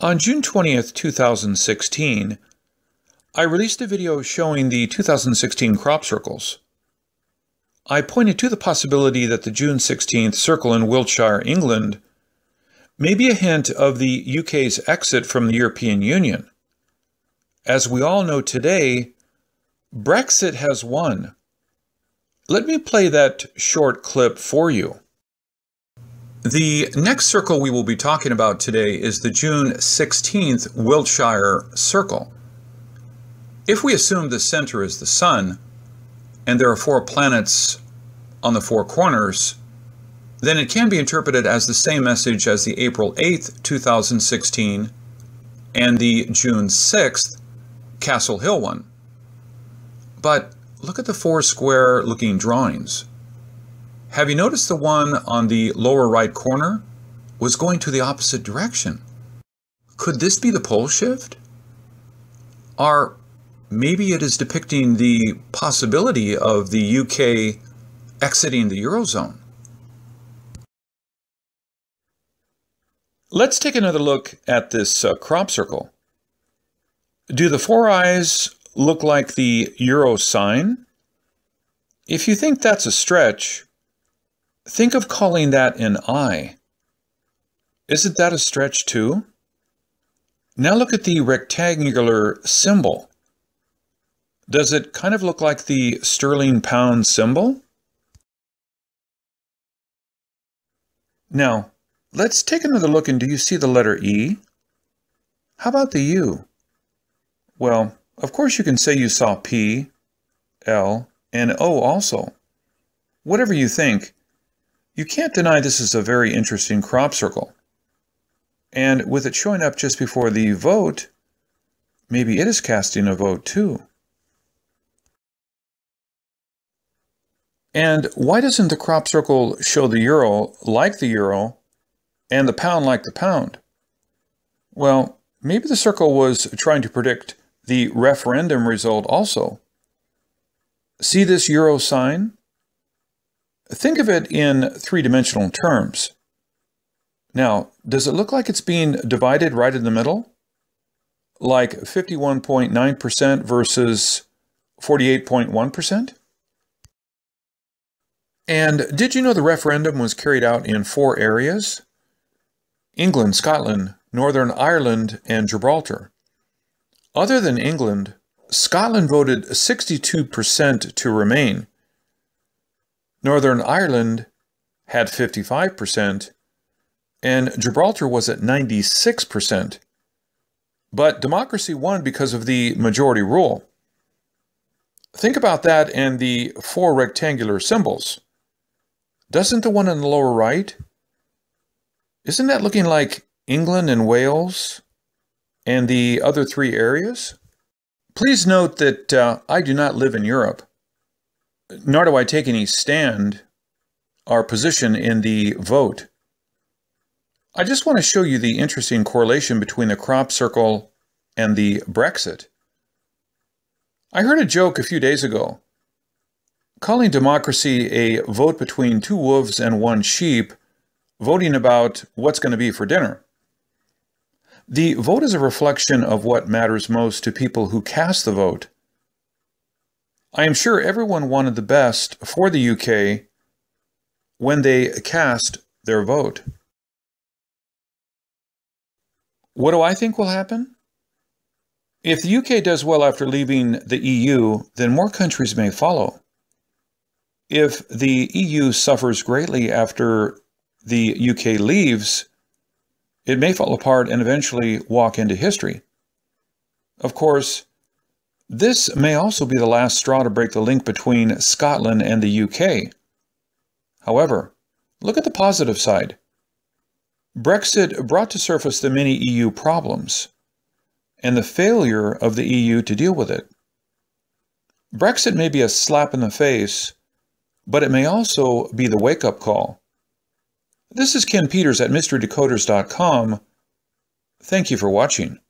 On June 20th, 2016, I released a video showing the 2016 crop circles. I pointed to the possibility that the June 16th circle in Wiltshire, England, may be a hint of the UK's exit from the European Union. As we all know today, Brexit has won. Let me play that short clip for you. The next circle we will be talking about today is the June 16th Wiltshire circle. If we assume the center is the Sun, and there are 4 planets on the 4 corners, then it can be interpreted as the same message as the April 8th, 2016 and the June 6th Castle Hill one. But look at the 4 square looking drawings. Have you noticed the one on the lower right corner was going to the opposite direction? Could this be the pole shift? Or maybe it is depicting the possibility of the UK exiting the Eurozone. Let's take another look at this crop circle. Do the 4 eyes look like the Euro sign? If you think that's a stretch, think of calling that an eye. Isn't that a stretch too? Now look at the rectangular symbol. Does it kind of look like the sterling pound symbol? Now, let's take another look, and do you see the letter E? How about the U? Well, of course you can say you saw P, L, and O also. Whatever you think, you can't deny this is a very interesting crop circle. And with it showing up just before the vote, maybe it is casting a vote too. And why doesn't the crop circle show the euro like the euro and the pound like the pound? Well, maybe the circle was trying to predict the referendum result also. See this euro sign? Think of it in 3-dimensional terms. Now, does it look like it's being divided right in the middle? Like 51.9% versus 48.1%? And did you know the referendum was carried out in 4 areas? England, Scotland, Northern Ireland, and Gibraltar. Other than England, Scotland voted 62% to remain. Northern Ireland had 55%, and Gibraltar was at 96%. But democracy won because of the majority rule. Think about that and the 4 rectangular symbols. Doesn't the one on the lower right? Isn't that looking like England and Wales and the other 3 areas? Please note that I do not live in Europe, nor do I take any stand or position in the vote. I just want to show you the interesting correlation between the crop circle and the Brexit. I heard a joke a few days ago, calling democracy a vote between 2 wolves and 1 sheep, voting about what's going to be for dinner. The vote is a reflection of what matters most to people who cast the vote. I am sure everyone wanted the best for the UK when they cast their vote. What do I think will happen? If the UK does well after leaving the EU, then more countries may follow. If the EU suffers greatly after the UK leaves, it may fall apart and eventually walk into history. Of course, this may also be the last straw to break the link between Scotland and the UK. However, look at the positive side. Brexit brought to surface the many EU problems and the failure of the EU to deal with it. Brexit may be a slap in the face, but it may also be the wake-up call. This is Ken Peters at MysteryDecoders.com. Thank you for watching.